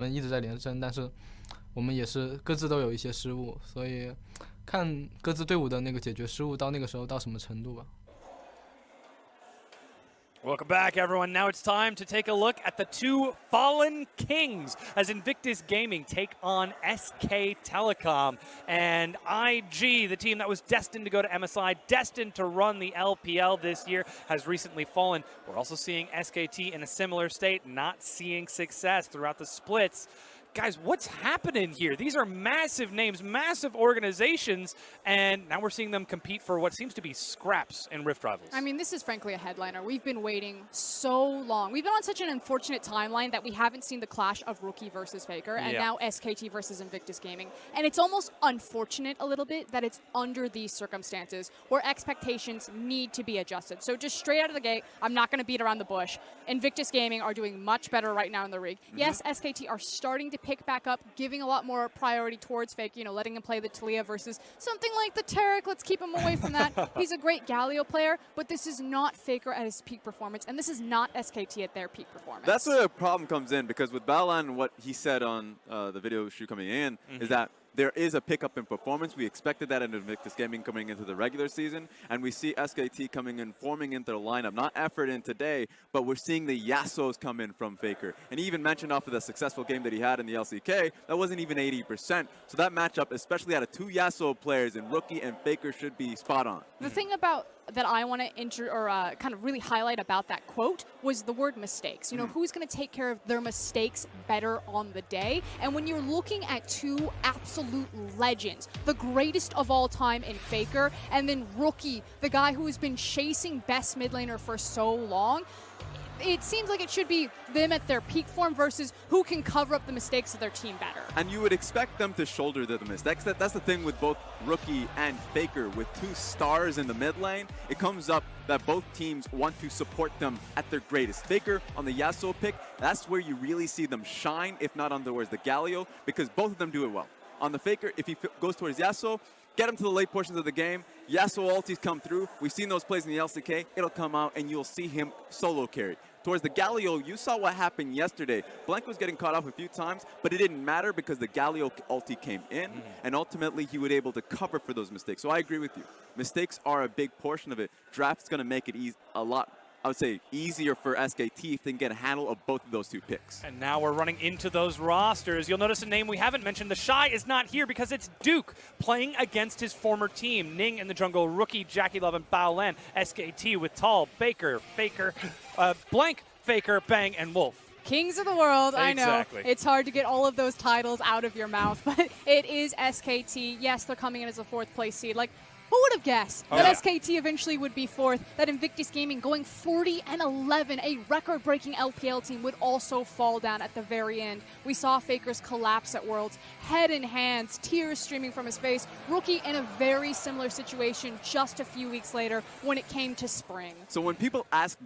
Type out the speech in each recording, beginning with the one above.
分一直在连胜，但是我们也是各自都有一些失误，所以看各自队伍的那个解决失误到那个时候到什么程度吧。Welcome back, everyone. Now it's time to take a look at the two fallen kings as Invictus Gaming take on SK Telecom. And IG, the team that was destined to go to MSI, destined to run the LPL this year, has recently fallen. We're also seeing SKT in a similar state, not seeing success throughout the splits. Guys, what's happening here? These are massive names, massive organizations, and now we're seeing them compete for what seems to be scraps in Rift Rivals. I mean, this is frankly a headliner. We've been waiting so long. We've been on such an unfortunate timeline that we haven't seen the clash of Rookie versus FLICKR, and now SKT versus Invictus Gaming. And it's almost unfortunate a little bit that it's under these circumstances where expectations need to be adjusted. So just straight out of the gate, I'm not going to beat around the bush. Invictus Gaming are doing much better right now in the rig. Yes, SKT are starting to pick back up, giving a lot more priority towards Fake, you know, letting him play the Talia versus something like the Tarek. Let's keep him away from that. He's a great Galio player, but this is not FLICKR at his peak performance, and this is not SKT at their peak performance. That's where the problem comes in, because with Balan, what he said on the video shoot coming in is that there is a pickup in performance. We expected that in Invictus Gaming coming into the regular season, and we see SKT coming in, forming into the lineup. Not effort in today, but we're seeing the Yasuos come in from FLICKR. And he even mentioned off of the successful game that he had in the LCK, that wasn't even 80%. So that matchup, especially out of two Yasuo players in Rookie and FLICKR, should be spot on. The thing about that I want to kind of really highlight about that quote was the word mistakes. You know, who's going to take care of their mistakes better on the day? And when you're looking at two absolute legends, the greatest of all time in FLICKR, and then Rookie, the guy who has been chasing best mid laner for so long, it seems like it should be them at their peak form versus who can cover up the mistakes of their team better. And you would expect them to shoulder the mistakes. That's the thing with both Rookie and FLICKR. With two stars in the mid lane, it comes up that both teams want to support them at their greatest. FLICKR on the Yasuo pick, that's where you really see them shine, if not on towards the Galio, because both of them do it well. On the FLICKR, if he goes towards Yasuo, get him to the late portions of the game. Yasuo ultis come through. We've seen those plays in the LCK. It'll come out, and you'll see him solo carry. Towards the Galio, you saw what happened yesterday. Blank was getting caught off a few times, but it didn't matter because the Galio ulti came in, and ultimately he was able to cover for those mistakes. So I agree with you. Mistakes are a big portion of it. Draft's going to make it a lot, I would say, easier for SKT if they can get a handle of both of those two picks. And now we're running into those rosters. You'll notice a name we haven't mentioned. The Shy is not here because it's Duke playing against his former team. Ning in the jungle, Rookie, Jackie Love, and Baolan. SKT with Tall, Baker, FLICKR, Blank, FLICKR, Bang, and Wolf. Kings of the world, Exactly. I know. It's hard to get all of those titles out of your mouth, but it is SKT. Yes, they're coming in as a 4th place seed. Like, who would have guessed that SKT eventually would be 4th, that Invictus Gaming going 40-11, a record-breaking LPL team, would also fall down at the very end. We saw FLICKR's collapse at Worlds, head in hands, tears streaming from his face. Rookie in a very similar situation just a few weeks later when it came to spring. So when people ask,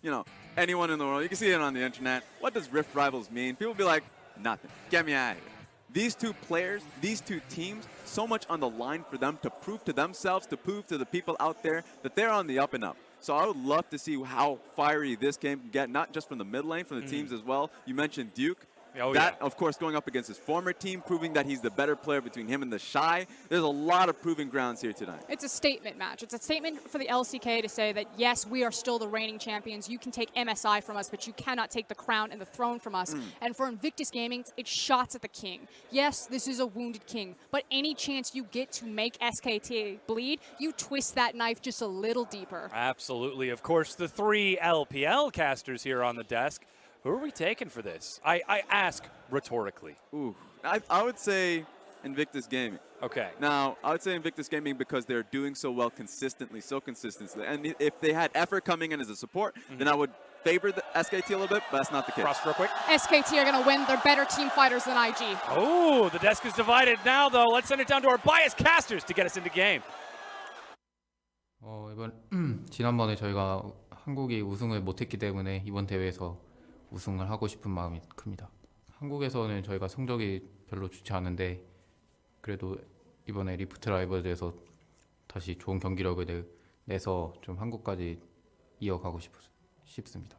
you know, anyone in the world, you can see it on the internet, what does Rift Rivals mean? People be like, nothing. Get me out of here. These two players, these two teams, so much on the line for them to prove to themselves, to prove to the people out there that they're on the up and up. So I would love to see how fiery this game can get, not just from the mid lane, from the teams as well. You mentioned Duke. Of course, going up against his former team, proving that he's the better player between him and the Shy. There's a lot of proving grounds here tonight. It's a statement match. It's a statement for the LCK to say that, yes, we are still the reigning champions. You can take MSI from us, but you cannot take the crown and the throne from us. And for Invictus Gaming, it's shots at the king. Yes, this is a wounded king, but any chance you get to make SKT bleed, you twist that knife just a little deeper. Absolutely. Of course, the 3 LPL casters here on the desk. Who are we taking for this? I ask rhetorically. Ooh, I would say Invictus Gaming. Okay. Now, I would say Invictus Gaming because they're doing so well consistently, And if they had effort coming in as a support, then I would favor the SKT a little bit, but that's not the case. Cross real quick. SKT are going to win. They're better team fighters than IG. Oh, the desk is divided now, though. Let's send it down to our biased casters to get us into game. 지난번에 저희가 한국이 우승을 못했기 때문에 이번 대회에서 우승을 하고 싶은 마음이 큽니다. 한국에서는 저희가 성적이 별로 좋지 않은데 그래도 이번에 리프트 라이벌즈에서 다시 좋은 경기력을 내서 좀 한국까지 이어가고 싶습니다.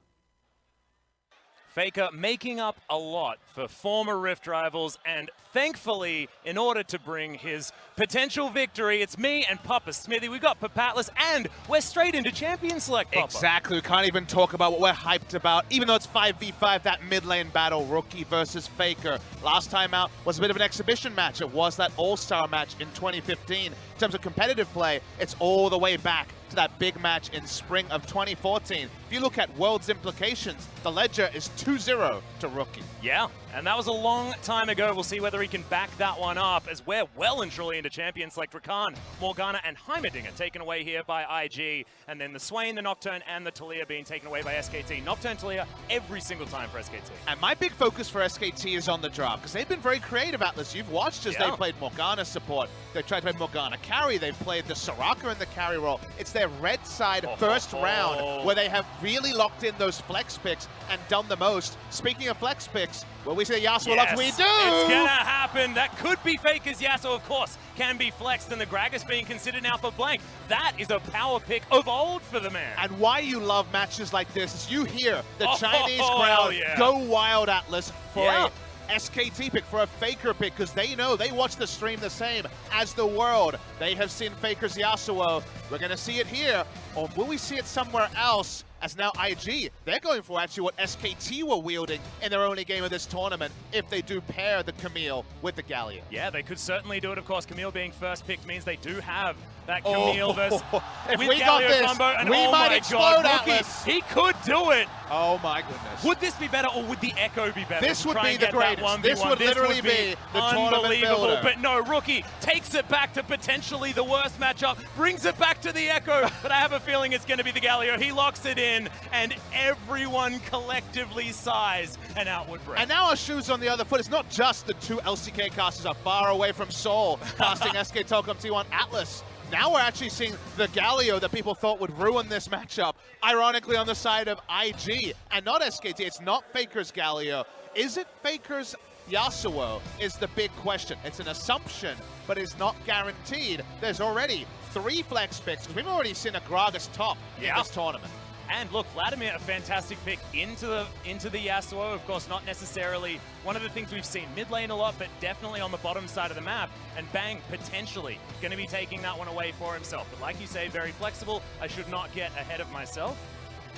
FLICKR making up a lot for former Rift rivals, and thankfully, in order to bring his potential victory, it's me and Papa Smithy. We've got Papatlas, and we're straight into champion select, Papa. Exactly. We can't even talk about what we're hyped about, even though it's 5v5, that mid lane battle, Rookie versus FLICKR. Last time out was a bit of an exhibition match. It was that all-star match in 2015. In terms of competitive play, it's all the way back to that big match in spring of 2014. If you look at Worlds implications, the ledger is 2-0 to Rookie. Yeah, and that was a long time ago. We'll see whether he can back that one up, as we're well and truly into champions like Rakan, Morgana, and Heimerdinger taken away here by IG, and then the Swain, the Nocturne, and the Talia being taken away by SKT. Nocturne, Talia, every single time for SKT. And my big focus for SKT is on the draft, because they've been very creative, Atlas. You've watched as they played Morgana support. They've tried to play Morgana carry. They've played the Soraka in the carry role. It's their red side first round where they have really locked in those flex picks and done the most. Speaking of flex picks, well, we say Yasuo loves, we do! It's gonna happen. That could be FLICKR's Yasuo, of course, can be flexed, and the Gragas being considered now for blank. That is a power pick of old for the man. And why you love matches like this is you hear the Chinese crowd go wild, Atlas, for a SKT pick, for a FLICKR pick, because they know, they watch the stream the same as the world. They have seen FLICKR's Yasuo. We're going to see it here, or will we see it somewhere else? As now IG, they're going for actually what SKT were wielding in their only game of this tournament if they do pair the Camille with the Galio. Yeah, they could certainly do it, of course. Camille being first picked means they do have that Camille versus if with we got Galio this, combo, and we might explode, Atlas. He could do it. Oh my goodness. Would this be better, or would the Echo be better? This would be the greatest. This would literally be the tournament builder. But no, Rookie takes it back to potentially the worst matchup, brings it back to the Echo, but I have a feeling it's going to be the Galio. He locks it in, and everyone collectively sighs an outward breath. And now our shoes on the other foot. It's not just the two LCK casters are far away from Seoul, casting SK Telecom T1 Atlas. Now we're actually seeing the Galio that people thought would ruin this matchup, ironically on the side of IG, and not SKT. It's not FLICKR's Galio. Is it FLICKR's Yasuo is the big question. It's an assumption, but it's not guaranteed. There's already 3 flex picks. We've already seen a Gragas top in this tournament. And look, Vladimir, a fantastic pick into the Yasuo. Of course, not necessarily one of the things we've seen mid lane a lot, but definitely on the bottom side of the map. And Bang, potentially, going to be taking that one away for himself. But like you say, very flexible. I should not get ahead of myself.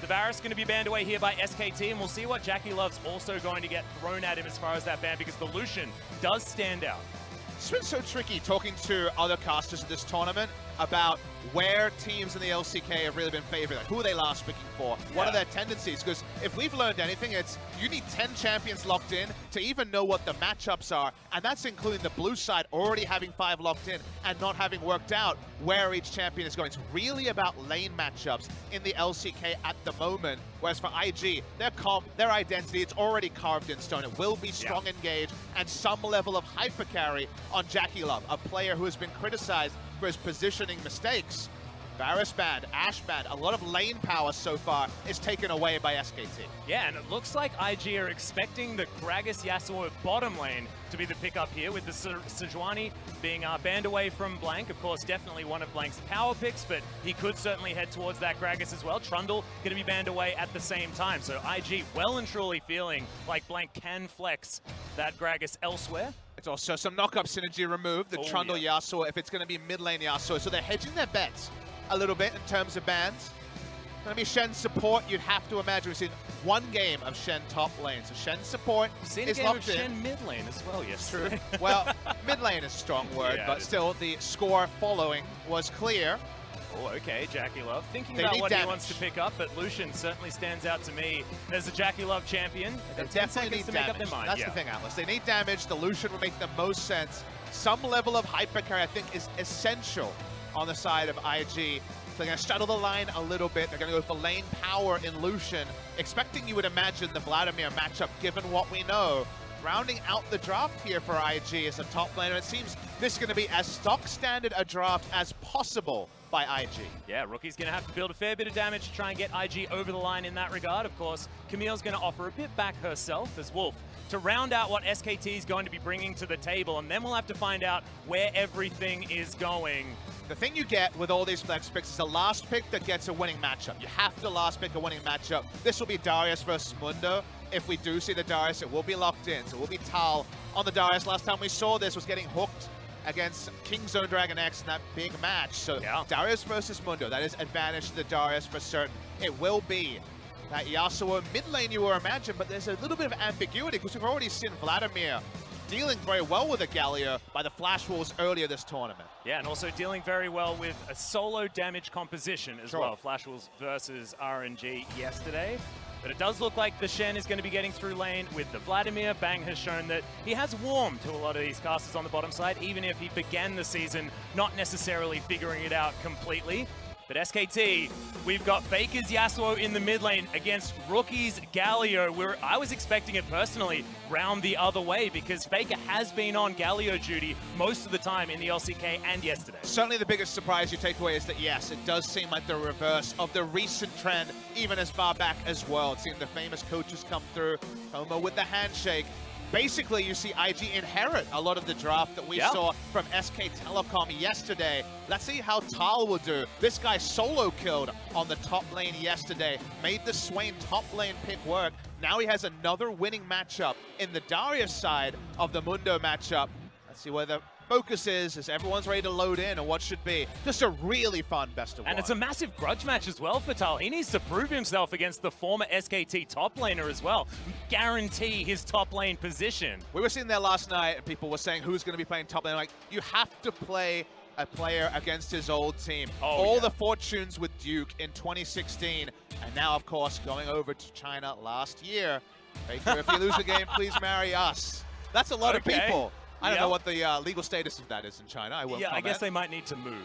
The Varus going to be banned away here by SKT, and we'll see what Jackie Love's also going to get thrown at him as far as that ban, because the Lucian does stand out. It's been so tricky talking to other casters in this tournament about where teams in the LCK have really been favored. Like, who are they last picking for? What are their tendencies? Because if we've learned anything, it's you need 10 champions locked in to even know what the matchups are. And that's including the blue side already having 5 locked in and not having worked out where each champion is going. It's really about lane matchups in the LCK at the moment. Whereas for IG, their comp, their identity, it's already carved in stone. It will be strong engage and some level of hyper carry on Jackie Love, a player who has been criticized for his positioning mistakes. Varus banned, Ashe banned, a lot of lane power so far is taken away by SKT. Yeah, and it looks like IG are expecting the Gragas Yasuo bottom lane to be the pickup here, with the Sejuani being banned away from Blank. Of course, definitely one of Blank's power picks, but he could certainly head towards that Gragas as well. Trundle going to be banned away at the same time. So IG well and truly feeling like Blank can flex that Gragas elsewhere. It's also some knock-up synergy removed, the Trundle Yasuo, if it's going to be mid-lane Yasuo. So they're hedging their bets a little bit in terms of bans. Going to be Shen support, you'd have to imagine. We've seen one game of Shen top lane. So Shen support is locked in. Shen mid lane as well, yes. True. Well, mid lane is a strong word, but still the score following was clear. Oh, okay, Jackie Love. Thinking about what he wants to pick up, but Lucian certainly stands out to me as a Jackie Love champion. They definitely need damage. That's the thing, Atlas. They need damage. The Lucian would make the most sense. Some level of hypercarry, I think, is essential on the side of IG. They're going to straddle the line a little bit. They're going to go for lane power in Lucian, expecting, you would imagine, the Vladimir matchup, given what we know. Rounding out the draft here for IG as a top laner. It seems this is going to be as stock standard a draft as possible by IG. Yeah, Rookie's going to have to build a fair bit of damage to try and get IG over the line in that regard. Of course, Camille's going to offer a bit back herself as Wolf to round out what SKT is going to be bringing to the table, and then we'll have to find out where everything is going. The thing you get with all these flex picks is the last pick that gets a winning matchup. You have to last pick a winning matchup. This will be Darius versus Mundo. if we do see the Darius, it will be locked in. So it will be Tal on the Darius. Last time we saw this was getting hooked against King Zone Dragon X in that big match. So Darius versus Mundo, that is advantage to the Darius for certain. It will be that Yasuo mid lane you were imagined, but there's a little bit of ambiguity because we've already seen Vladimir dealing very well with a Galio by the Flash Wolves earlier this tournament. Yeah, and also dealing very well with a solo damage composition as well. Flash Wolves versus RNG yesterday. But it does look like the Shen is going to be getting through lane with the Vladimir. Bang has shown that he has warmed to a lot of these casters on the bottom side, even if he began the season not necessarily figuring it out completely. But SKT, we've got FLICKR's Yasuo in the mid lane against Rookie's Galio, where I was expecting it personally round the other way because FLICKR has been on Galio duty most of the time in the LCK and yesterday. Certainly the biggest surprise you take away is that, yes, it does seem like the reverse of the recent trend, even as far back as well. It's seen the famous coaches come through, Homo with the handshake. Basically, you see IG inherit a lot of the draft that we saw from SK Telecom yesterday. Let's see how Tal will do. This guy solo killed on the top lane yesterday, made the Swain top lane pick work. Now he has another winning matchup in the Darius side of the Mundo matchup. Let's see where the focus is as everyone's ready to load in and what should be just a really fun best of one. And it's a massive grudge match as well for Tal. He needs to prove himself against the former SKT top laner as well. Guarantee his top lane position. We were sitting there last night and people were saying who's going to be playing top lane. Like, you have to play a player against his old team. All the fortunes with Duke in 2016, and now of course going over to China last year. FLICKR, if you lose a game, please marry us. That's a lot of people. I don't know what the legal status of that is in China. I will comment. I guess they might need to move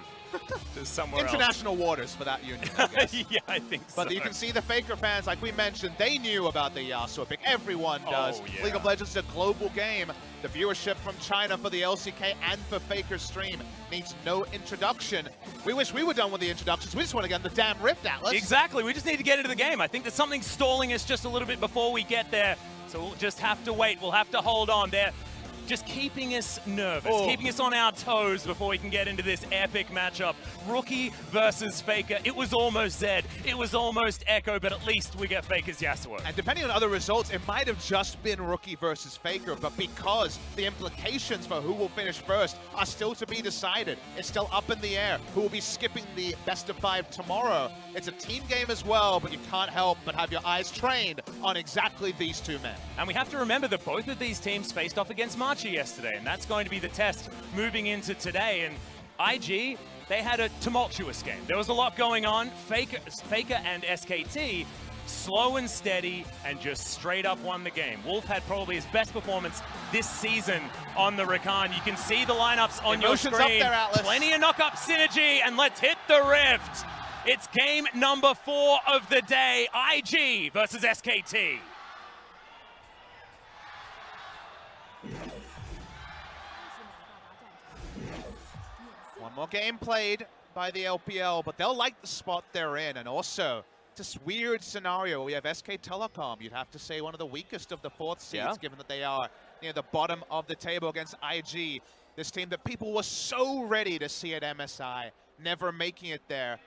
to somewhere International waters for that union, I guess. Yeah, I think so. But you can see the FLICKR fans, like we mentioned, they knew about the Yasuo pick. Everyone does. League of Legends is a global game. The viewership from China for the LCK and for FLICKR's stream needs no introduction. We wish we were done with the introductions. We just want to get in the damn Rift, Atlas. Exactly. We just need to get into the game. I think that something's stalling us just a little bit before we get there. So we'll just have to wait. We'll have to hold on there. Just keeping us nervous, keeping us on our toes before we can get into this epic matchup. Rookie versus FLICKR. It was almost Zed, it was almost Echo, but at least we get FLICKR's Yasuo. And depending on other results, it might have just been Rookie versus FLICKR, but because the implications for who will finish first are still to be decided, it's still up in the air. Who will be skipping the best of 5 tomorrow? It's a team game as well, but you can't help but have your eyes trained on exactly these two men. And we have to remember that both of these teams faced off against Marchi yesterday, and that's going to be the test moving into today. And IG, they had a tumultuous game. There was a lot going on. FLICKR and SKT, slow and steady, and just straight up won the game. Wolf had probably his best performance this season on the Rakan. You can see the lineups on your screen. Up there, Atlas. Plenty of knock-up synergy, and let's hit the Rift. It's game number 4 of the day. IG versus SKT. One more game played by the LPL, but they'll like the spot they're in. And also, this weird scenario where we have SK Telecom, you'd have to say one of the weakest of the 4th seeds, given that they are near the bottom of the table against IG. This team that people were so ready to see at MSI, never making it there.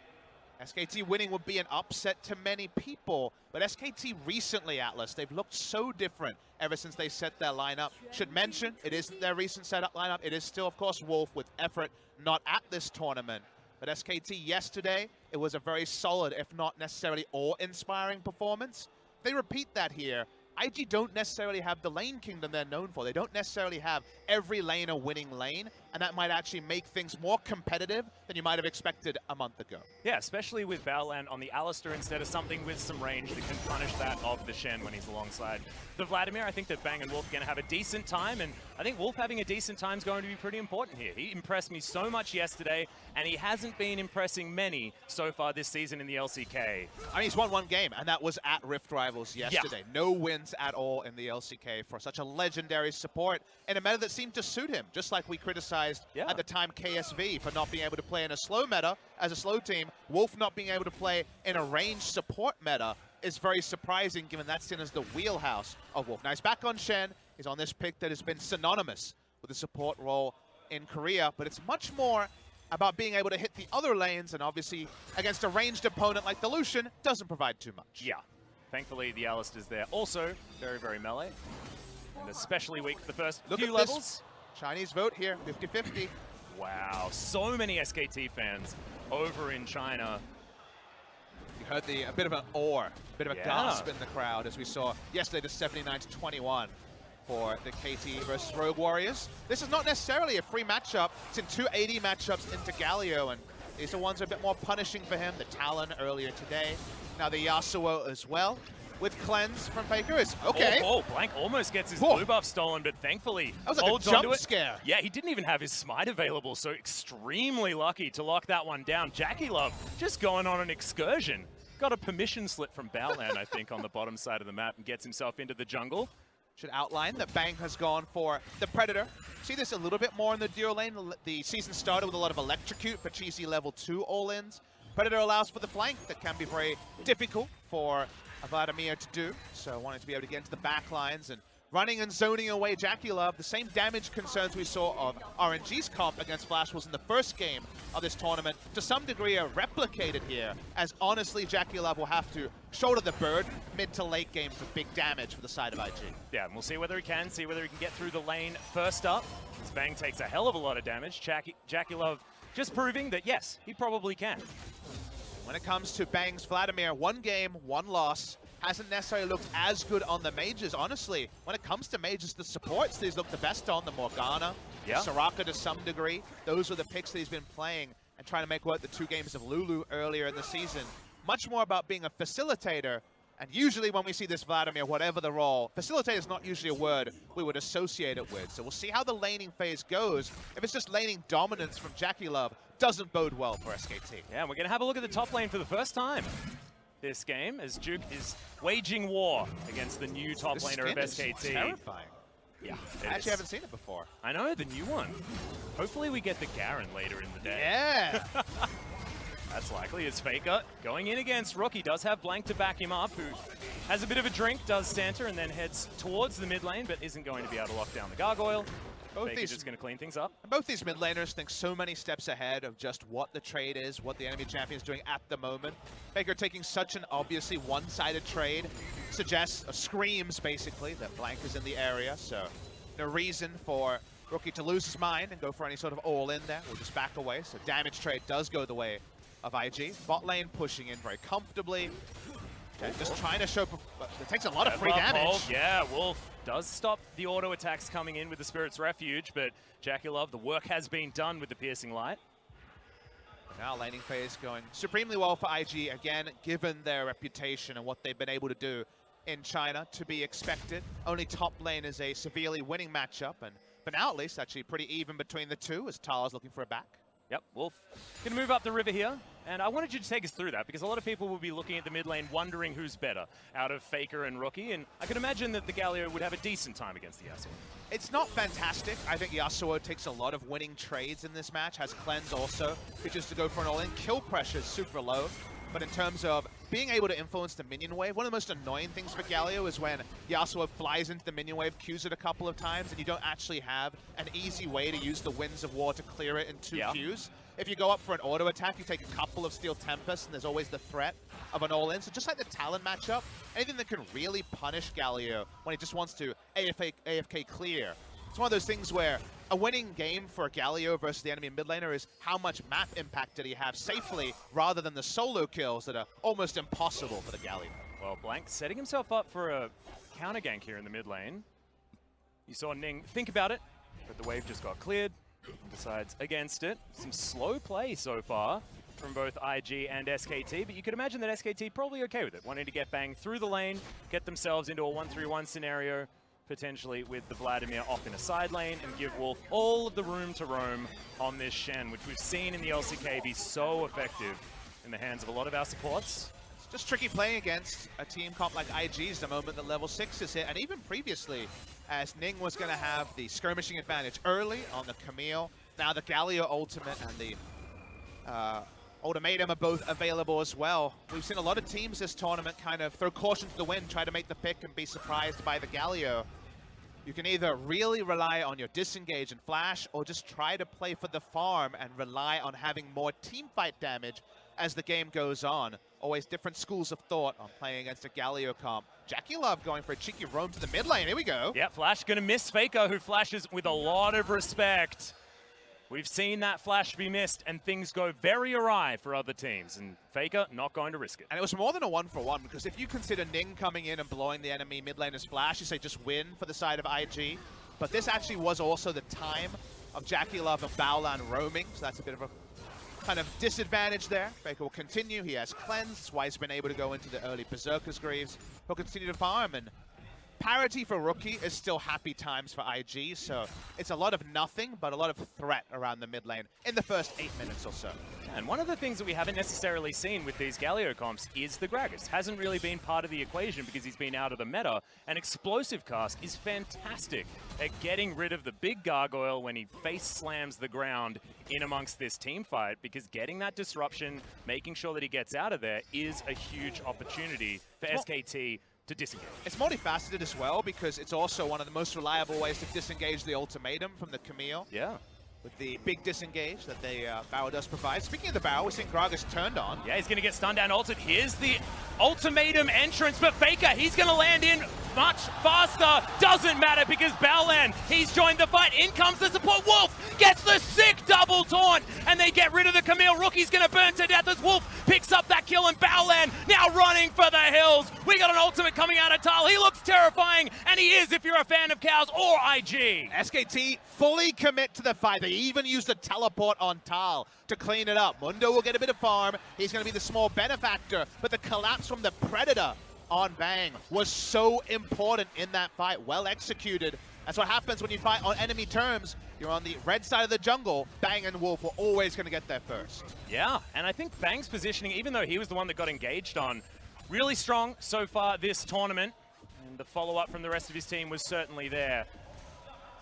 SKT winning would be an upset to many people, but SKT recently, Atlas, they've looked so different ever since they set their lineup. Should mention, it isn't their recent setup lineup. It is still, of course, Wolf with effort, not at this tournament. But SKT yesterday, it was a very solid, if not necessarily awe-inspiring performance. They repeat that here. IG don't necessarily have the lane kingdom they're known for. They don't necessarily have every lane a winning lane, and that might actually make things more competitive than you might have expected a month ago. Yeah, especially with Valorant on the Alistair instead of something with some range that can punish that of the Shen when he's alongside the Vladimir. I think that Bang and Wolf are going to have a decent time, and I think Wolf having a decent time is going to be pretty important here. He impressed me so much yesterday, and he hasn't been impressing many so far this season in the LCK. I mean, he's won one game, and that was at Rift Rivals yesterday. No wins at all in the LCK for such a legendary support in a meta that seemed to suit him, just like we criticized at the time KSV for not being able to play in a slow meta as a slow team. Wolf not being able to play in a ranged support meta is very surprising, given that's seen as the wheelhouse of Wolf. Now he's back on Shen. He's on this pick that has been synonymous with the support role in Korea, but it's much more about being able to hit the other lanes, and obviously against a ranged opponent like the Lucian, doesn't provide too much. Yeah. Thankfully, the Alistair's there. Also, very, very melee. And especially weak for the first Look few at levels. this Chinese vote here, 50-50. Wow, so many SKT fans over in China. You heard a bit of an gasp in the crowd as we saw yesterday the 79-21 for the KT versus Rogue Warriors. This is not necessarily a free matchup. It's in 280 matchups into Galio, and these are ones that are a bit more punishing for him. The Talon earlier today, now the Yasuo as well. With cleanse from FLICKR is okay. Oh, Blank almost gets his blue buff stolen, but thankfully that was like holds a jump onto it. scare. Yeah, he didn't even have his smite available, so extremely lucky to lock that one down. JackeyLove just going on an excursion. Got a permission slip from Baolan, I think, on the bottom side of the map and gets himself into the jungle. Should outline that Bang has gone for the Predator. See this a little bit more in the duo lane. The season started with a lot of Electrocute for cheesy level 2 all-ins. Predator allows for the flank that can be very difficult for Vladimir to do, so wanting to be able to get into the back lines and running and zoning away JackeyLove. The same damage concerns we saw of RNG's comp against Flash was in the first game of this tournament. To some degree are replicated here, as honestly JackeyLove will have to shoulder the burden mid to late game for big damage for the side of IG. Yeah, and we'll see whether he can get through the lane first up. As Bang takes a hell of a lot of damage. JackeyLove just proving that yes, he probably can. When it comes to Bang's Vladimir, 1 game, 1 loss. Hasn't necessarily looked as good on the mages, honestly. When it comes to mages, the supports he's looked the best on, the Morgana, the Soraka to some degree. Those are the picks that he's been playing and trying to make work the 2 games of Lulu earlier in the season. Much more about being a facilitator. And usually when we see this Vladimir, whatever the role, facilitator is not usually a word we would associate it with. So we'll see how the laning phase goes. If it's just laning dominance from JackeyLove, doesn't bode well for SKT. Yeah, we're going to have a look at the top lane for the first time this game as Duke is waging war against the new top laner of SKT. Is terrifying. Yeah, I actually haven't seen it before. I know, the new one. Hopefully we get the Garen later in the day. Yeah. That's likely as FLICKR going in against Rookie. Does have Blank to back him up, who has a bit of a drink, does Santa, and then heads towards the mid lane, but isn't going to be able to lock down the Gargoyle. FLICKR's just going to clean things up. Both these mid laners think so many steps ahead of just what the trade is, what the enemy champion is doing at the moment. FLICKR taking such an obviously one-sided trade suggests, screams basically, that Blank is in the area, so no reason for Rookie to lose his mind and go for any sort of all-in there. We'll just back away, so damage trade does go the way of IG. Bot lane pushing in very comfortably. Okay, just trying to show, it takes a lot of free damage. Yeah, Wolf does stop the auto attacks coming in with the Spirit's Refuge, but JackeyLove, the work has been done with the Piercing Light. Now laning phase going supremely well for IG, again, given their reputation and what they've been able to do in China, to be expected. Only top lane is a severely winning matchup, and for now at least, actually pretty even between the two, as Tar's looking for a back. Yep, Wolf gonna move up the river here, and I wanted you to take us through that because a lot of people will be looking at the mid lane wondering who's better out of FLICKR and Rookie, and I can imagine that the Galio would have a decent time against the Yasuo. It's not fantastic. I think Yasuo takes a lot of winning trades in this match, has cleanse also, which is to go for an all-in. Kill pressure is super low, but in terms of being able to influence the minion wave, one of the most annoying things for Galio is when Yasuo flies into the minion wave, Qs it a couple of times, and you don't actually have an easy way to use the Winds of War to clear it in 2 Qs. If you go up for an auto attack, you take a couple of Steel Tempest, and there's always the threat of an all-in. So just like the Talon matchup, anything that can really punish Galio when he just wants to AFK clear. It's one of those things where a winning game for Galio versus the enemy mid laner is how much map impact did he have safely, rather than the solo kills that are almost impossible for the Galio. Well, Blank setting himself up for a counter gank here in the mid lane. You saw Ning think about it, but the wave just got cleared. Decides against it. Some slow play so far from both IG and SKT, but you could imagine that SKT probably okay with it, wanting to get Bang through the lane, get themselves into a 1-3-1 scenario, potentially with the Vladimir off in a side lane, and give Wolf all of the room to roam on this Shen, which we've seen in the LCK be so effective in the hands of a lot of our supports. It's just tricky playing against a team comp like IG's the moment that level 6 is hit, and even previously, as Ning was going to have the skirmishing advantage early on the Camille. Now the Galio ultimate and the ultimatum are both available as well. We've seen a lot of teams this tournament kind of throw caution to the wind, try to make the pick and be surprised by the Galio. You can either really rely on your disengage and flash, or just try to play for the farm and rely on having more team fight damage as the game goes on. Always different schools of thought on playing against a Galio comp. Jackie Love going for a cheeky roam to the mid lane. Here we go. Yeah, Flash going to miss FLICKR, who flashes with a lot of respect. We've seen that flash be missed, and things go very awry for other teams, and FLICKR not going to risk it. And it was more than a 1-for-1, because if you consider Ning coming in and blowing the enemy mid laner's flash, you say just win for the side of IG. But this actually was also the time of Jackie Love and Baolan roaming, so that's a bit of a kind of disadvantage there. FLICKR will continue. He has cleansed, that's why he's been able to go into the early Berserker's Greaves. He'll continue to farm, and parity for Rookie is still happy times for IG, so it's a lot of nothing, but a lot of threat around the mid lane in the first 8 minutes or so. And one of the things that we haven't necessarily seen with these Galio comps is the Gragas. Hasn't really been part of the equation because he's been out of the meta. And Explosive Cast is fantastic at getting rid of the big gargoyle when he face slams the ground in amongst this team fight, because getting that disruption, making sure that he gets out of there is a huge opportunity for SKT to disengage. It's multifaceted as well, because it's also one of the most reliable ways to disengage the ultimatum from the Camille. Yeah. With the big disengage that the Bower does provide. Speaking of the Bower, we're seeing Gragas turned on. Yeah, he's going to get stunned down ulted. Here's the ultimatum entrance, but FLICKR, he's going to land in much faster. Doesn't matter, because Baolan, he's joined the fight. In comes the support. Wolf gets the sick double taunt, and they get rid of the Camille. Rookie's going to burn to death as Wolf picks up that kill, and Baolan now running for the hills. We got an ultimate coming out of Tal. He looks terrifying, and he is if you're a fan of cows or IG. SKT fully commit to the fight. They even used a teleport on Tal to clean it up. Mundo will get a bit of farm. He's going to be the small benefactor, but the collapse from the Predator on Bang was so important in that fight. Well executed. That's what happens when you fight on enemy terms. You're on the red side of the jungle. Bang and Wolf were always going to get there first. Yeah, and I think Bang's positioning, even though he was the one that got engaged on, really strong so far this tournament. And the follow-up from the rest of his team was certainly there.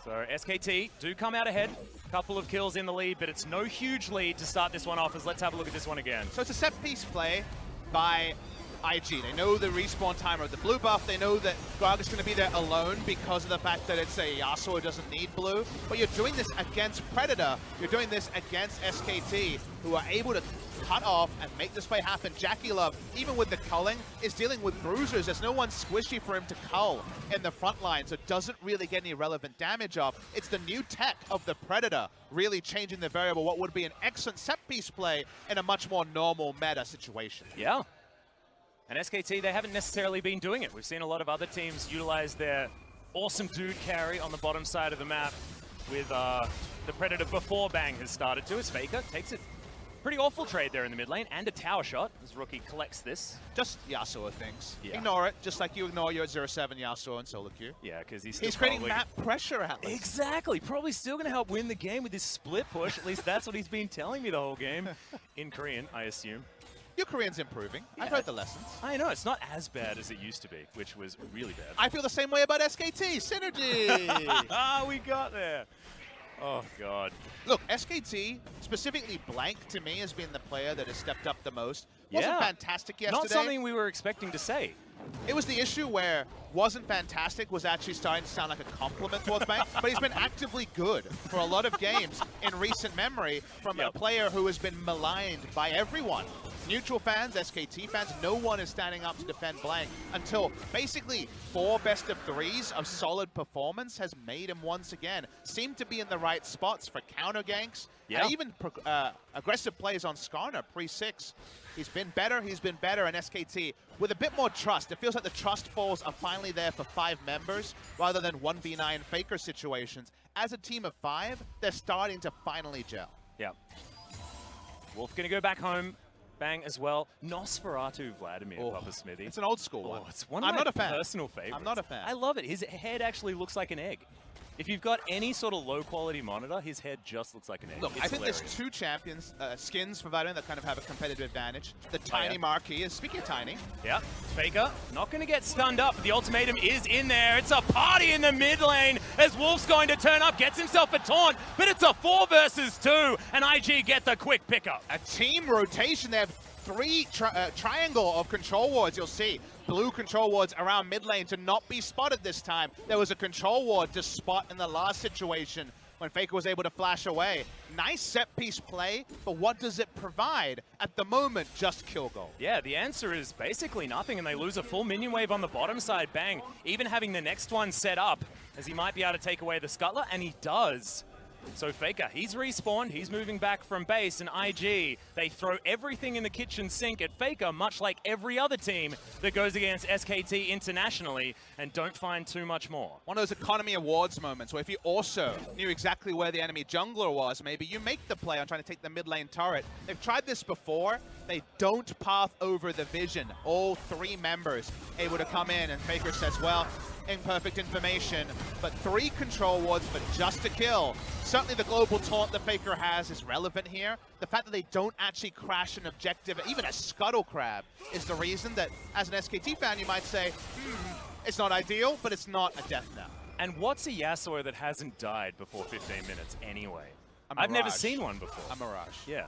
So SKT do come out ahead. Couple of kills in the lead, but it's no huge lead to start this one off, as let's have a look at this one again. So it's a set-piece play by IG. They know the respawn timer of the blue buff. They know that Gragas is going to be there alone because of the fact that it's a Yasuo who doesn't need blue. But you're doing this against Predator. You're doing this against SKT, who are able to cut off and make this play happen. Jackie Love, even with the culling, is dealing with bruisers. There's no one squishy for him to cull in the front line, so doesn't really get any relevant damage off. It's the new tech of the Predator really changing the variable, what would be an excellent set-piece play in a much more normal meta situation. Yeah. And SKT, they haven't necessarily been doing it. We've seen a lot of other teams utilize their awesome dude carry on the bottom side of the map with the Predator before Bang has started to. As FLICKR takes it. Pretty awful trade there in the mid lane, and a tower shot as Rookie collects this. Just Yasuo things. Yeah. Ignore it, just like you ignore your 0-7 Yasuo and solo queue. Yeah, because he's creating map pressure, Atlas. Exactly. Probably still going to help win the game with this split push. At least that's what he's been telling me the whole game. In Korean, I assume. Your Korean's improving. Yeah. I've heard the lessons. I know, it's not as bad as it used to be, which was really bad. I feel the same way about SKT. Synergy! Ah, we got there. Oh, God. Look, SKT, specifically Blank, to me, has been the player that has stepped up the most. Wasn't fantastic yesterday. Not something we were expecting to say. It was the issue where wasn't fantastic was actually starting to sound like a compliment towards Blank, but he's been actively good for a lot of games in recent memory from a player who has been maligned by everyone. Neutral fans, SKT fans, no one is standing up to defend Blank until basically 4 best-of-3s of solid performance has made him once again seem to be in the right spots for counter ganks and even aggressive plays on Skarner pre-6. He's been better, and SKT with a bit more trust. It feels like the trust falls are finally there for 5 members rather than 1v9 FLICKR situations. As a team of 5, they're starting to finally gel. Yeah. Wolf gonna go back home. Bang as well. Nosferatu Vladimir, Papa Smithy. It's an old school one. It's one of my personal favorites. I'm not a fan. I love it. His head actually looks like an egg. If you've got any sort of low-quality monitor, his head just looks like an egg. Look, it's I think hilarious. there's 2 champions, skins for Vladimir that kind of have a competitive advantage. The Tiny Marquee is, speaking of Tiny. Yeah, FLICKR not going to get stunned up. The ultimatum is in there. It's a party in the mid lane as Wolf's going to turn up, gets himself a taunt, but it's a 4 versus 2, and IG get the quick pickup. A team rotation. They have 3 triangle of control wards, you'll see. blue control wards around mid lane to not be spotted this time. There was a control ward to spot in the last situation when FLICKR was able to flash away. Nice set piece play, but what does it provide? At the moment, just kill goal. Yeah, the answer is basically nothing, and they lose a full minion wave on the bottom side. Bang, even having the next one set up, as he might be able to take away the scuttler, and he does. So FLICKR, he's respawned, he's moving back from base, and IG, they throw everything in the kitchen sink at FLICKR, much like every other team that goes against SKT internationally, and don't find too much more. One of those economy awards moments where if you also knew exactly where the enemy jungler was, maybe you make the play on trying to take the mid lane turret. They've tried this before. They don't path over the vision. All three members able to come in, and FLICKR says, well, imperfect information, but 3 control wards for just a kill. Certainly the global taunt that FLICKR has is relevant here. The fact that they don't actually crash an objective, even a scuttle crab, is the reason that, as an SKT fan, you might say, it's not ideal, but it's not a death knell. And what's a Yasuo that hasn't died before 15 minutes anyway? I've never seen one before. A Mirage. Yeah.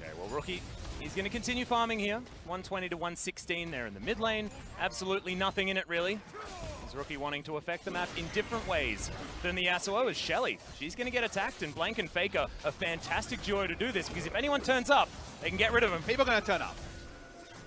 Okay, well, Rookie, he's going to continue farming here. 120 to 116 there in the mid lane. Absolutely nothing in it, really. Is Rookie wanting to affect the map in different ways than the Yasuo is Shelly. She's going to get attacked, and Blank and FLICKR, a fantastic duo to do this, because if anyone turns up, they can get rid of him. People are going to turn up.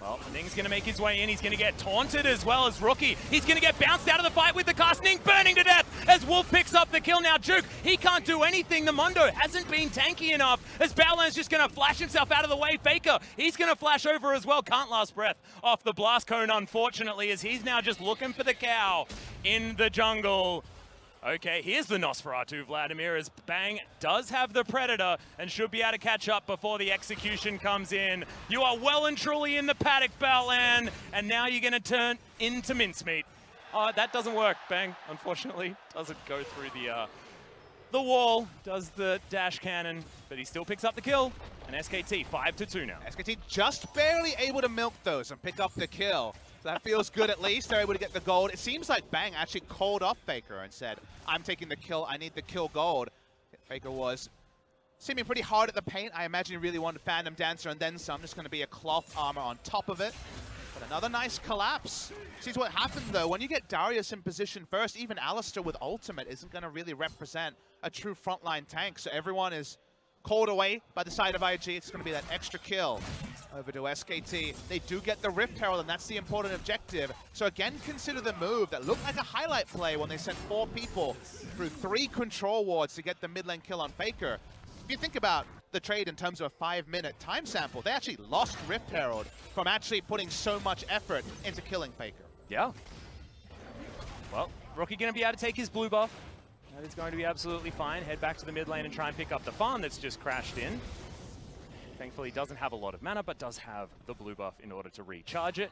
Well, Ning's going to make his way in. He's going to get taunted as well as Rookie. He's going to get bounced out of the fight with the cast. Ning burning to death as Wolf picks up the kill. Now Juke, he can't do anything. The Mundo hasn't been tanky enough as Baolan's just going to flash himself out of the way. FLICKR, he's going to flash over as well. Can't last breath off the blast cone, unfortunately, as he's now just looking for the cow in the jungle. Okay, here's the Nosferatu, Vladimir, as Bang does have the Predator and should be able to catch up before the execution comes in. You are well and truly in the paddock, Baolan, and now you're going to turn into mincemeat. Oh, that doesn't work, Bang, unfortunately. Doesn't go through the wall, does the dash cannon, but he still picks up the kill. And SKT, 5-2 now. SKT just barely able to milk those and pick up the kill. That feels good at least. They're able to get the gold. It seems like Bang actually called off FLICKR and said, I'm taking the kill. I need the kill gold. FLICKR was seeming pretty hard at the paint. I imagine he really wanted Phantom Dancer and then some. Just going to be a cloth armor on top of it. But another nice collapse. See what happened though. When you get Darius in position first, even Alistar with ultimate isn't going to really represent a true frontline tank. So everyone is called away by the side of IG. It's going to be that extra kill over to SKT. They do get the Rift Herald, and that's the important objective. So again, consider the move that looked like a highlight play when they sent 4 people through 3 control wards to get the mid lane kill on FLICKR. If you think about the trade in terms of a 5-minute time sample, they actually lost Rift Herald from actually putting so much effort into killing FLICKR. Yeah. Well, Rookie going to be able to take his blue buff. That is going to be absolutely fine. Head back to the mid lane and try and pick up the farm that's just crashed in. Thankfully, doesn't have a lot of mana, but does have the blue buff in order to recharge it.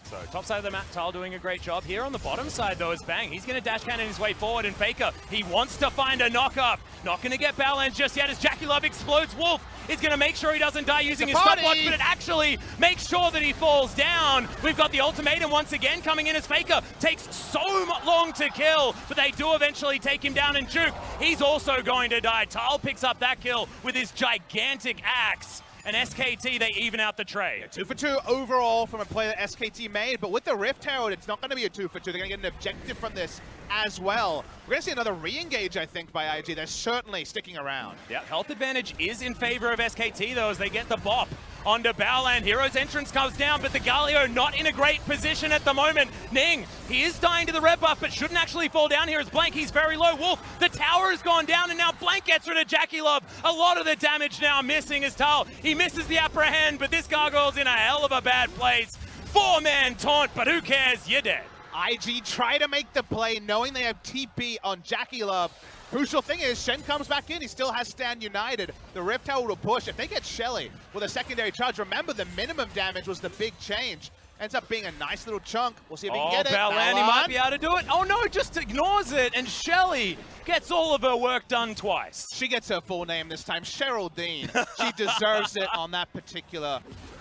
So, top side of the map, Tal doing a great job. Here on the bottom side, though, is Bang. He's going to dash cannon his way forward, and FLICKR, he wants to find a knock-up. Not going to get Baolan just yet as JackeyLove explodes. Wolf is going to make sure he doesn't die using his stopwatch, but it actually makes sure that he falls down. We've got the ultimatum once again coming in as FLICKR takes so long to kill, but they do eventually take him down, and Juke, he's also going to die. Tal picks up that kill with his gigantic axe. And SKT, they even out the trade. 2 for 2 overall from a play that SKT made, but with the Rift Herald, it's not going to be a 2 for 2. They're going to get an objective from this as well. We're going to see another re-engage, I think, by IG. They're certainly sticking around. Yeah, health advantage is in favor of SKT, though, as they get the bop onto Baolan. Hero's entrance comes down, but the Galio not in a great position at the moment. Ning, he is dying to the red buff, but shouldn't actually fall down here as Blank. He's very low. Wolf, the tower has gone down, and now Blank gets rid of JackeyLove. A lot of the damage now missing as Tal. He misses the apprehend, but this Gargoyle's in a hell of a bad place. 4-man taunt, but who cares? You're dead. IG try to make the play knowing they have TP on JackeyLove. Crucial thing is, Shen comes back in, he still has Stand United. The Rift Herald will push. If they get Shelly with a secondary charge, remember the minimum damage was the big change. Ends up being a nice little chunk. We'll see if he can get it. Baolan, he might be able to do it. Oh no, just ignores it, and Shelly gets all of her work done twice. She gets her full name this time, Cheryl Dean. She deserves it on that particular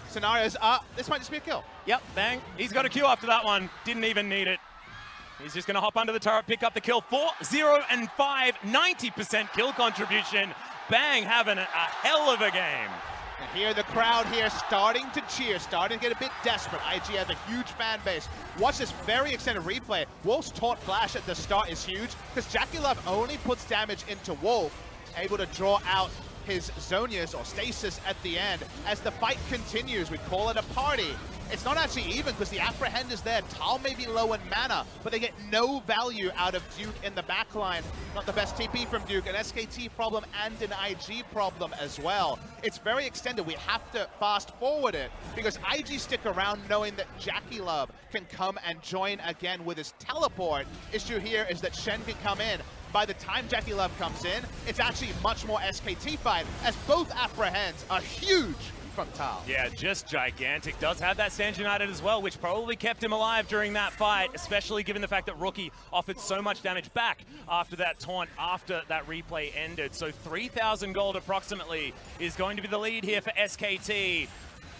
scenario. This might just be a kill. Yep, Bang. He's got a Q after that one. Didn't even need it. He's just going to hop under the turret, pick up the kill. 4, 0, and 5, 90% kill contribution. Bang having a hell of a game. And here the crowd here starting to cheer, starting to get a bit desperate. IG has a huge fan base. Watch this very extended replay. Wolf's taunt flash at the start is huge because Jackie Love only puts damage into Wolf, able to draw out his Zonias or Stasis at the end. As the fight continues, we call it a party. It's not actually even because the Apprehend is there. Tal may be low in mana, but they get no value out of Duke in the backline. Not the best TP from Duke, an SKT problem and an IG problem as well. It's very extended. We have to fast forward it because IG stick around knowing that Jackie Love can come and join again with his teleport. Issue here is that Shen can come in. By the time Jackie Love comes in, it's actually much more SKT fight as both Apprehends are huge from Tal. Yeah, just gigantic. Does have that Stand United as well, which probably kept him alive during that fight, especially given the fact that Rookie offered so much damage back after that taunt, after that replay ended. So 3,000 gold approximately is going to be the lead here for SKT.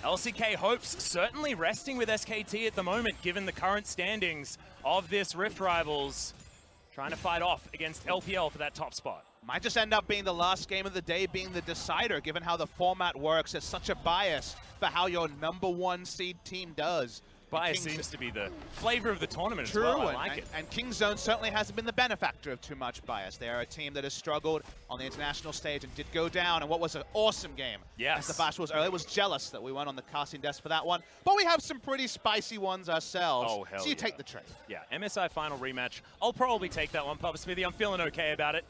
LCK hopes certainly resting with SKT at the moment, given the current standings of this Rift Rivals. Trying to fight off against LPL for that top spot. Might just end up being the last game of the day being the decider, given how the format works. There's such a bias for how your #1 seed team does. Bias seems to be the flavor of the tournament True, as well. I like it. And Kingzone certainly hasn't been the benefactor of too much bias. They are a team that has struggled on the international stage and did go down in what was an awesome game. Yes. As the Flash was early, was jealous that we went on the casting desk for that one. But we have some pretty spicy ones ourselves. Oh, hell so you yeah. take the trade. Yeah, MSI final rematch. I'll probably take that one, Papa Smithy. I'm feeling okay about it.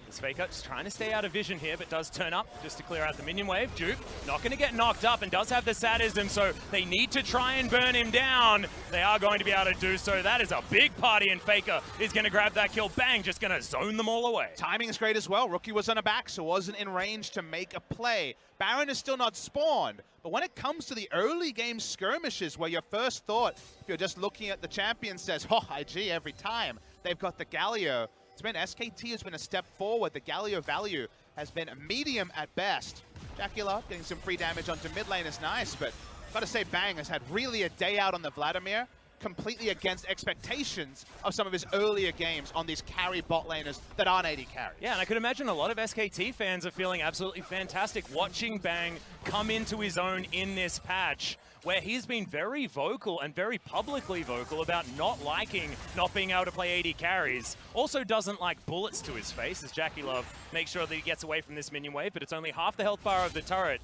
This FLICKR just trying to stay out of vision here, but does turn up just to clear out the minion wave. Duke not going to get knocked up and does have the sadism, so they need to try and burn him down. They are going to be able to do so. That is a big party, and FLICKR is going to grab that kill. Bang, just going to zone them all away. Timing is great as well. Rookie was on a back, so wasn't in range to make a play. Baron is still not spawned, but when it comes to the early game skirmishes where your first thought, if you're just looking at the champion, says, oh, IG every time, they've got the Galio. It's been SKT has been a step forward. The Galio value has been medium at best. Jackie Love getting some free damage onto mid lane is nice, but gotta say Bang has had really a day out on the Vladimir, completely against expectations of some of his earlier games on these carry bot laners that aren't 80 carries. Yeah, and I could imagine a lot of SKT fans are feeling absolutely fantastic watching Bang come into his own in this patch, where he's been very vocal and very publicly vocal about not liking not being able to play AD carries. Also doesn't like bullets to his face, as Jackie Love makes sure that he gets away from this minion wave, but it's only half the health bar of the turret.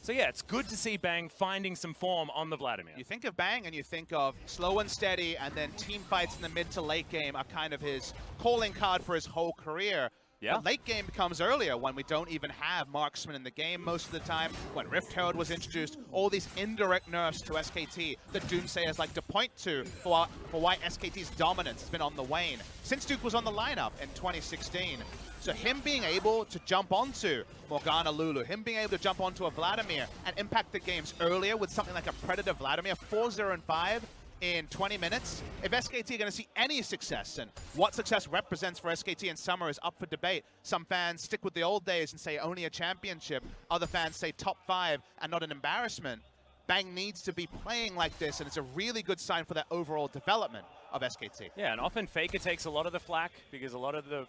So yeah, it's good to see Bang finding some form on the Vladimir. You think of Bang and you think of slow and steady, and then team fights in the mid to late game are kind of his calling card for his whole career. Yeah. But late game becomes earlier when we don't even have marksman in the game most of the time. When Rift Herald was introduced, all these indirect nerfs to SKT that Doomsayers like to point to for why SKT's dominance has been on the wane since Duke was on the lineup in 2016. So him being able to jump onto Morgana Lulu, him being able to jump onto a Vladimir and impact the games earlier with something like a Predator Vladimir, 4-0-5 in 20 minutes. If SKT are going to see any success, and what success represents for SKT in summer is up for debate. Some fans stick with the old days and say only a championship. Other fans say top 5 and not an embarrassment. Bang needs to be playing like this, and it's a really good sign for that overall development of SKT. Yeah, and often FLICKR takes a lot of the flack because a lot of the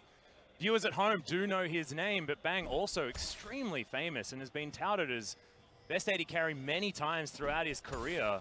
viewers at home do know his name, but Bang also extremely famous and has been touted as best AD carry many times throughout his career.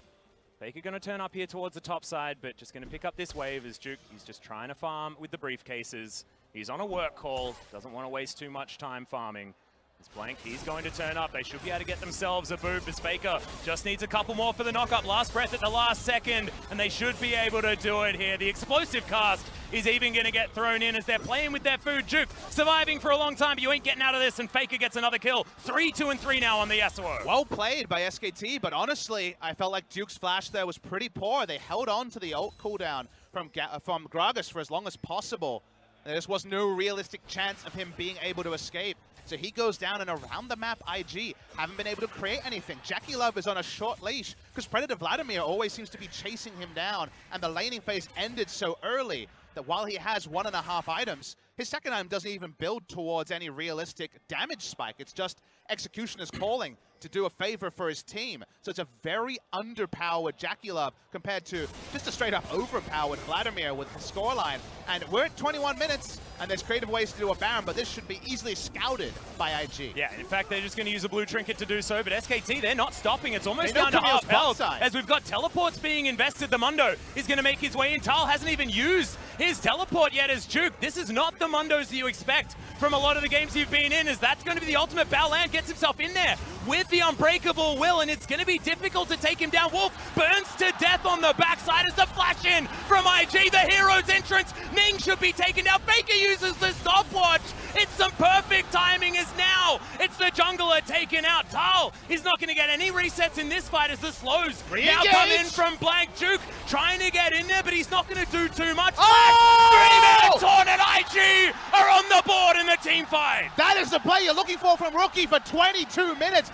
FLICKR going to turn up here towards the top side, but just going to pick up this wave as Duke. He's just trying to farm with the briefcases. He's on a work call, doesn't want to waste too much time farming. It's blank, he's going to turn up. They should be able to get themselves a boop as FLICKR just needs a couple more for the knock-up. Last breath at the last second, and they should be able to do it here. The explosive cast is even going to get thrown in as they're playing with their food. Duke surviving for a long time, but you ain't getting out of this, and FLICKR gets another kill. 3-2-3 now on the Yasuo. Well played by SKT, but honestly, I felt like Duke's flash there was pretty poor. They held on to the ult cooldown from Gragas for as long as possible. There just was no realistic chance of him being able to escape. So he goes down, and around the map, IG haven't been able to create anything. Jackie Love is on a short leash because Predator Vladimir always seems to be chasing him down, and the laning phase ended so early that while he has 1.5 items, his second item doesn't even build towards any realistic damage spike. It's just execution is calling to do a favor for his team. So it's a very underpowered JackeyLove compared to just a straight up overpowered Vladimir with the scoreline. And we're at 21 minutes, and there's creative ways to do a Baron, but this should be easily scouted by IG. Yeah, in fact, they're just going to use a blue trinket to do so, but SKT, they're not stopping. It's almost down to half health. As we've got teleports being invested, the Mundo is going to make his way in. Tal hasn't even used his teleport yet as Juke. This is not the Mundos that you expect from a lot of the games you've been in, as that's going to be the ultimate. Balan gets himself in there with the unbreakable will, and it's going to be difficult to take him down. Wolf burns to death on the backside as the flash in from IG, the hero's entrance. Ning should be taken down. Faker uses the stopwatch. It's some perfect timing as now it's the jungler taken out. Tal is not going to get any resets in this fight as the slows now come in from Blank. Juke trying to get in there, but he's not going to do too much. Oh! 3-minute taunt, and IG are on the board in the team fight. That is the play you're looking for from Rookie for 22 minutes.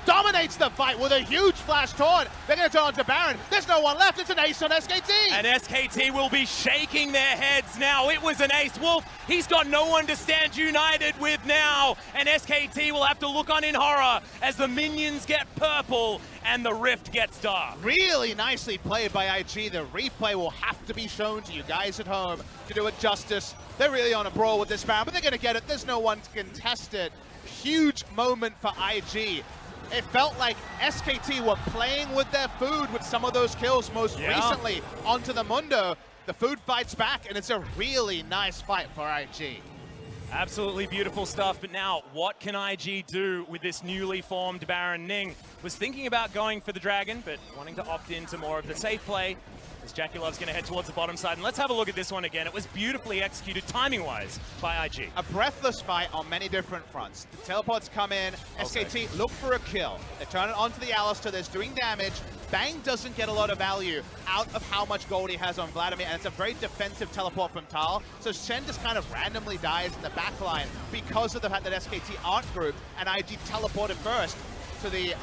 Dominates the fight with a huge flash taunt. They're going to turn on to Baron. There's no one left. It's an ace on SKT. And SKT will be shaking their heads now. It was an ace. Wolf, he's got no one to stand united with now. And SKT will have to look on in horror as the minions get purple and the rift gets dark. Really nicely played by IG. The replay will have to be shown to you guys at home to do it justice. They're really on a brawl with this Baron, but they're going to get it. There's no one to contest it. Huge moment for IG. It felt like SKT were playing with their food with some of those kills most recently onto the Mundo. The food fights back, and it's a really nice fight for IG. Absolutely beautiful stuff, but now what can IG do with this newly formed Baron? Ning was thinking about going for the Dragon, but wanting to opt into more of the safe play. As JackeyLove's going to head towards the bottom side. And let's have a look at this one again. It was beautifully executed timing-wise by IG. A breathless fight on many different fronts. The teleports come in. SKT look for a kill. They turn it onto the Alistar. That's doing damage. Bang doesn't get a lot of value out of how much gold he has on Vladimir, and it's a very defensive teleport from Tal. So Shen just kind of randomly dies in the backline because of the fact that SKT aren't grouped, and IG teleported first to the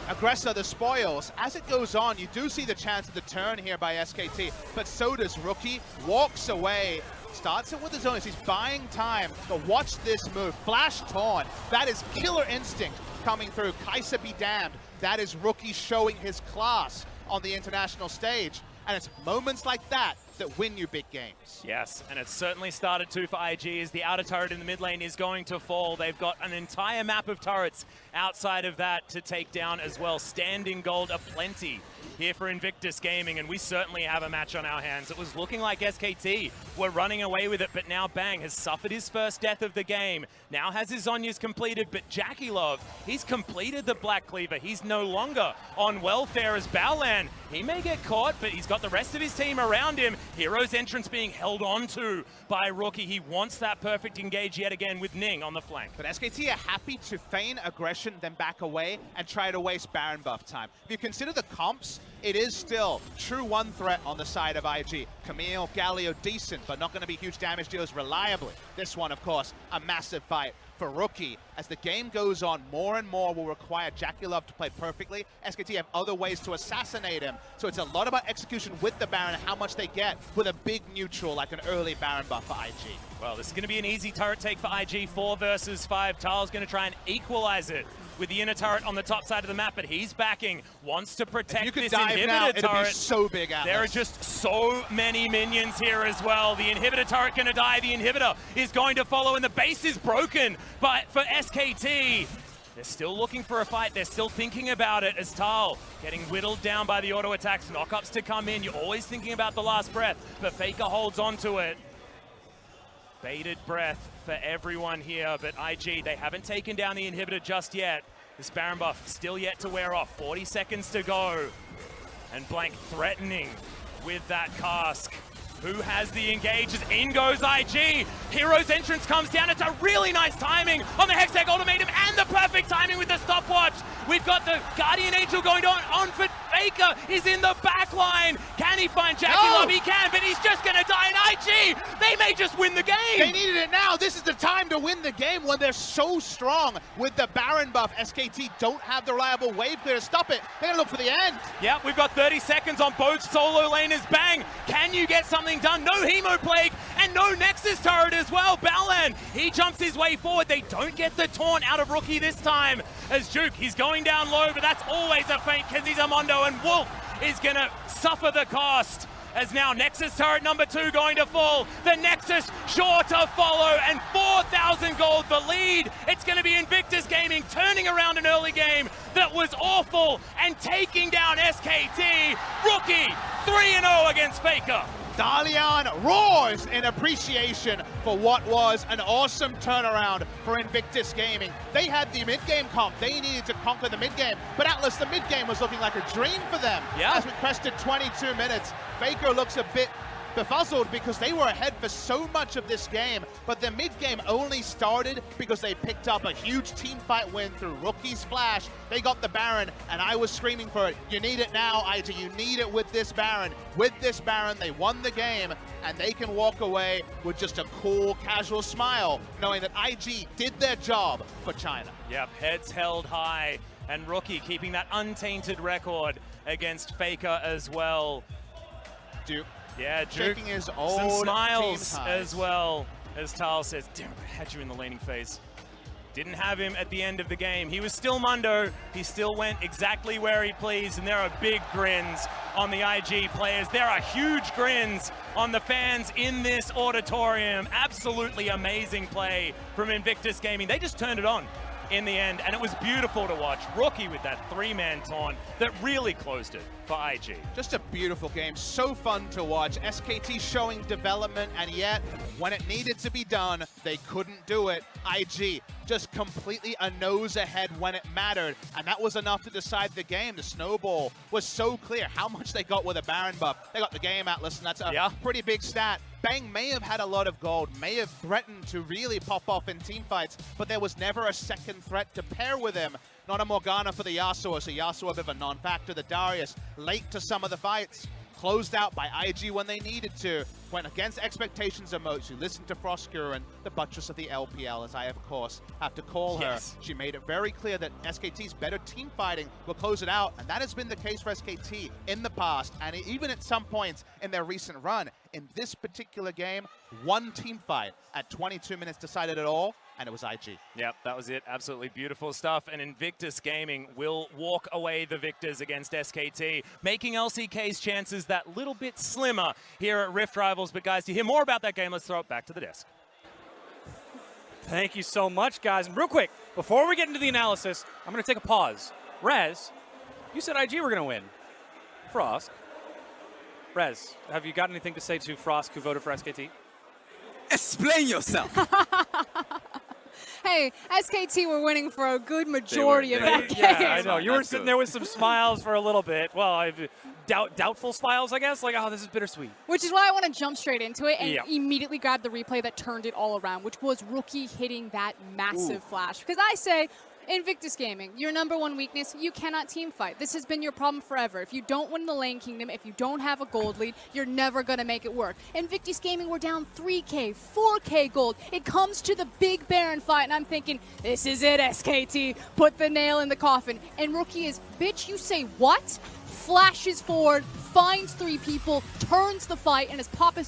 aggressor, the spoils. As it goes on, you do see the chance of the turn here by SKT, but so does Rookie. Walks away, starts it with his own. He's buying time, but watch this move. Flash taunt. That is killer instinct coming through. Kai'Sa be damned. That is Rookie showing his class on the international stage. And it's moments like that that win you big games. Yes, and it's certainly started to for IG as the outer turret in the mid lane is going to fall. They've got an entire map of turrets outside of that to take down as well. Standing gold aplenty here for Invictus Gaming, and we certainly have a match on our hands. It was looking like SKT were running away with it, but now Bang has suffered his first death of the game. Now has his Zhonya's completed, but JackeyLove, he's completed the Black Cleaver. He's no longer on welfare as Balan. He may get caught, but he's got the rest of his team around him. Hero's entrance being held on to by Rookie. He wants that perfect engage yet again with Ning on the flank. But SKT are happy to feign aggression, then back away and try to waste Baron buff time. If you consider the comps, it is still true one threat on the side of IG. Camille, Galio, decent, but not going to be huge damage dealers reliably. This one, of course, a massive fight for Rookie. As the game goes on, more and more will require JackeyLove to play perfectly. SKT have other ways to assassinate him. So it's a lot about execution with the Baron and how much they get with a big neutral like an early Baron buff for IG. Well, this is going to be an easy turret take for IG. 4 versus 5. Tal's going to try and equalize it with the inner turret on the top side of the map, but he's backing, wants to protect this inhibitor now, turret. It'll be so big, Atlas. There are just so many minions here as well. The inhibitor turret going to die. The inhibitor is going to follow, and the base is broken. But for SKT, they're still looking for a fight. They're still thinking about it as Tal getting whittled down by the auto attacks. Knockups to come in. You're always thinking about the last breath, but FLICKR holds on to it. Bated breath for everyone here, but IG, they haven't taken down the inhibitor just yet. This Baron buff still yet to wear off. 40 seconds to go. And Blank threatening with that cask. Who has the engages? In goes IG. Hero's entrance comes down. It's a really nice timing on the Hextech ultimatum and the perfect timing with the stopwatch. We've got the Guardian Angel going on for FLICKR is in the back line. Can he find JackeyLove? No. He can, but he's just going to die. And IG, they may just win the game. They needed it now. This is the time to win the game when they're so strong with the Baron buff. SKT don't have the reliable wave clear to stop it. They're going to look for the end. Yeah, we've got 30 seconds on both solo laners. Bang, can you get something done? No Hemo Plague, and and no Nexus turret as well. Balan, he jumps his way forward. They don't get the taunt out of Rookie this time as Juke, he's going down low, but that's always a feint because he's a Mondo, and Wolf is gonna suffer the cost. As now Nexus turret number 2 going to fall. The Nexus sure to follow, and 4,000 gold the lead. It's going to be Invictus Gaming turning around an early game that was awful and taking down SKT. Rookie 3-0 against FLICKR. Dalian roars in appreciation for what was an awesome turnaround for Invictus Gaming. They had the mid-game comp. They needed to conquer the mid-game. But Atlas, the mid-game was looking like a dream for them. Yeah. As we crested 22 minutes, FLICKR looks a bit befuzzled because they were ahead for so much of this game, but the mid-game only started because they picked up a huge team fight win through Rookie's flash. They got the Baron, and I was screaming for it. You need it now, IG. You need it with this Baron. With this Baron, they won the game, and they can walk away with just a cool, casual smile, knowing that IG did their job for China. Yep, heads held high, and Rookie keeping that untainted record against FLICKR as well. Duke. Yeah, Duke, shaking his old some smiles team as well, as Tal says, damn, I had you in the laning phase. Didn't have him at the end of the game. He was still Mundo. He still went exactly where he pleased, and there are big grins on the IG players. There are huge grins on the fans in this auditorium. Absolutely amazing play from Invictus Gaming. They just turned it on in the end, and it was beautiful to watch. Rookie with that 3-man taunt that really closed it for IG. Just a beautiful game, so fun to watch. SKT showing development, and yet when it needed to be done, they couldn't do it. IG just completely a nose ahead when it mattered, and that was enough to decide the game. The snowball was so clear how much they got with a Baron buff. They got the game, Atlas, and that's a pretty big stat. Bang may have had a lot of gold, may have threatened to really pop off in team fights, but there was never a second threat to pair with him. Not a Morgana for the Yasuo, so Yasuo a bit of a non-factor. The Darius, late to some of the fights, closed out by IG when they needed to. Went against expectations of Mozu, listened to FLICKR and the buttress of the LPL, as I, of course, have to call her. She made it very clear that SKT's better team fighting will close it out, and that has been the case for SKT in the past, and even at some points in their recent run. In this particular game, one team fight at 22 minutes decided it all, and it was IG. Yep, that was it. Absolutely beautiful stuff. And Invictus Gaming will walk away the victors against SKT, making LCK's chances that little bit slimmer here at Rift Rivals. But guys, to hear more about that game, let's throw it back to the desk. Thank you so much, guys. And real quick, before we get into the analysis, I'm going to take a pause. Rez, you said IG were going to win. Frosk. Rez, have you got anything to say to Frosk, who voted for SKT? Explain yourself. Hey, SKT were winning for a good majority of that game. Yeah, I know. You were sitting there with some smiles for a little bit. Well, doubtful smiles, I guess. Like, oh, this is bittersweet. Which is why I want to jump straight into it and immediately grab the replay that turned it all around, which was Rookie hitting that massive flash. Because I say, Invictus Gaming, your #1 weakness, you cannot team fight. This has been your problem forever. If you don't win the lane kingdom, if you don't have a gold lead, you're never going to make it work. Invictus Gaming were down 3K, 4K gold. It comes to the big Baron fight, and I'm thinking, this is it, SKT. Put the nail in the coffin. And Rookie is, bitch, you say what? Flashes forward, finds 3 people, turns the fight, and as Papa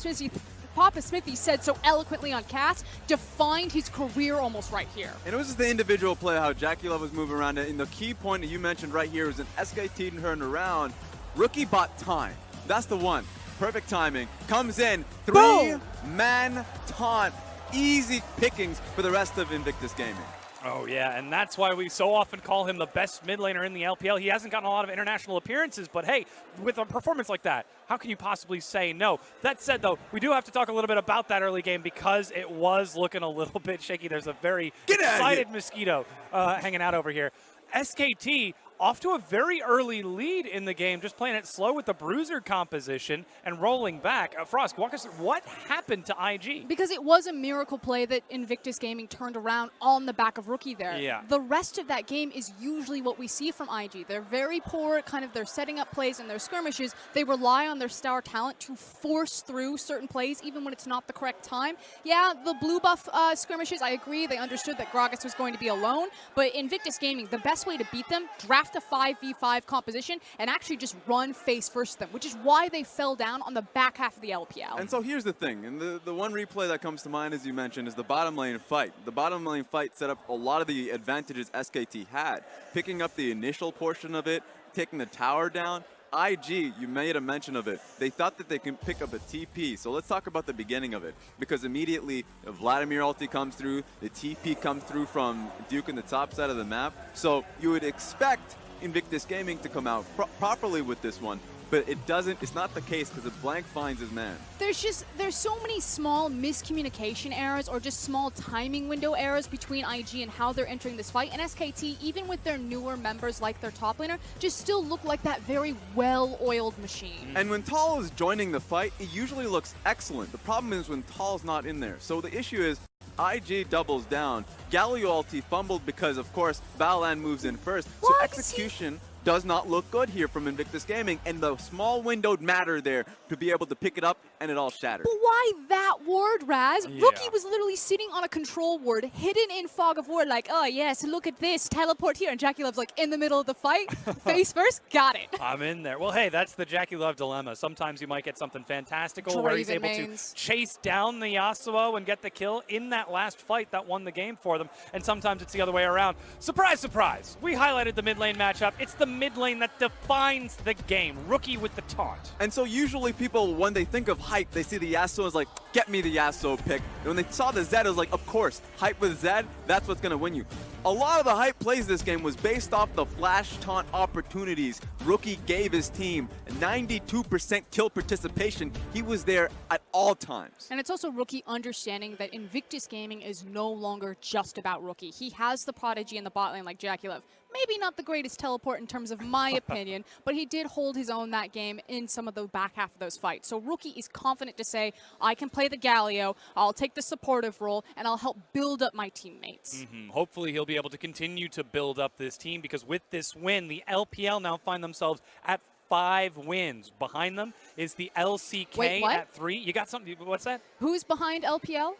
Smithy said so eloquently on Cast, defined his career almost right here. And it was just the individual play, how Jackie Love was moving around. And the key point that you mentioned right here is an SKT turned around. Rookie bought time. That's the one. Perfect timing. Comes in, 3-man taunt. Easy pickings for the rest of Invictus Gaming. Oh, yeah, and that's why we so often call him the best mid laner in the LPL. He hasn't gotten a lot of international appearances, but hey, with a performance like that, how can you possibly say no? That said, though, we do have to talk a little bit about that early game because it was looking a little bit shaky. There's a very excited mosquito hanging out over here. SKT off to a very early lead in the game, just playing it slow with the bruiser composition and rolling back. Frost, walk us through what happened to IG. Because it was a miracle play that Invictus Gaming turned around on the back of Rookie there. Yeah. The rest of that game is usually what we see from IG. They're very poor, kind of their setting up plays and their skirmishes. They rely on their star talent to force through certain plays, even when it's not the correct time. Yeah, the blue buff skirmishes, I agree. They understood that Gragas was going to be alone, but Invictus Gaming, the best way to beat them, draft have to 5v5 composition and actually just run face first them, which is why they fell down on the back half of the LPL. And so here's the thing, and the one replay that comes to mind, as you mentioned, is the bottom lane fight. The bottom lane fight set up a lot of the advantages SKT had, picking up the initial portion of it, taking the tower down. IG, you made a mention of it. They thought that they can pick up a TP. So let's talk about the beginning of it. Because immediately, Vladimir ulti comes through, the TP comes through from Duke in the top side of the map. So you would expect Invictus Gaming to come out properly with this one. But it doesn't, it's not the case because the blank finds his man. There's so many small miscommunication errors or just small timing window errors between IG and how they're entering this fight. And SKT, even with their newer members like their top laner, just still look like that very well-oiled machine. And when Tal is joining the fight, it usually looks excellent. The problem is when Tal's not in there. So the issue is, IG doubles down. Galio ulti fumbled because, of course, Balan moves in first. So execution does not look good here from Invictus Gaming, and the small windowed matter there to be able to pick it up, and it all shattered. But why that ward, Raz? Yeah. Rookie was literally sitting on a control ward, hidden in fog of war, like, oh yes, look at this, teleport here. And Jackie Love's like, in the middle of the fight, face first, got it. I'm in there. Well, hey, that's the Jackie Love dilemma. Sometimes you might get something fantastical where he's able to chase down the Yasuo and get the kill in that last fight that won the game for them. And sometimes it's the other way around. Surprise, surprise. We highlighted the mid lane matchup. It's the mid lane that defines the game. Rookie with the taunt. And so usually people, when they think of hype, they see the Yasuo as like, get me the Yasuo pick. And when they saw the Zed, it was like, of course, hype with Zed, that's what's going to win you. A lot of the hype plays this game was based off the flash taunt opportunities Rookie gave his team. 92% kill participation. He was there at all times. And it's also Rookie understanding that Invictus Gaming is no longer just about Rookie. He has the Prodigy in the bot lane like Jackie Love. Maybe not the greatest teleport in terms of my opinion, but he did hold his own that game in some of the back half of those fights. So Rookie is confident to say, I can play the Galio, I'll take the supportive role, and I'll help build up my teammates. Hopefully he'll be able to continue to build up this team, because with this win, the LPL now find themselves at 5 wins. Behind them is the LCK at 3. You got something? What's that? Who's behind LPL?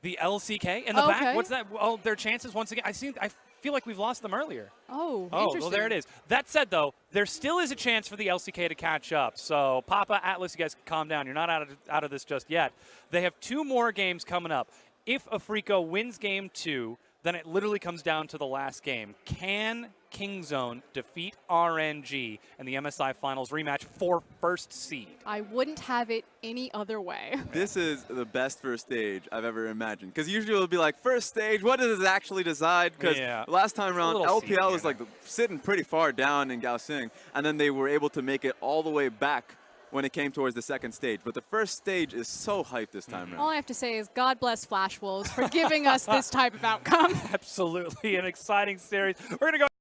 The LCK in the back? What's that? Oh, their chances once again. I feel like we've lost them earlier. Oh, interesting. Well, there it is. That said, though, there still is a chance for the LCK to catch up. So, Papa, Atlas, you guys can calm down. You're not out of this just yet. They have 2 more games coming up. If Africo wins game 2, then it literally comes down to the last game. Can Kingzone defeat RNG in the MSI Finals rematch for first seed? I wouldn't have it any other way. This is the best first stage I've ever imagined. Because usually it'll be like, first stage, what does it actually decide? Because last time around, LPL was like sitting pretty far down in Gaosing, and then they were able to make it all the way back when it came towards the second stage. But the first stage is so hyped this time around. All I have to say is God bless Flash Wolves for giving us this type of outcome. Absolutely, an exciting series. We're going to go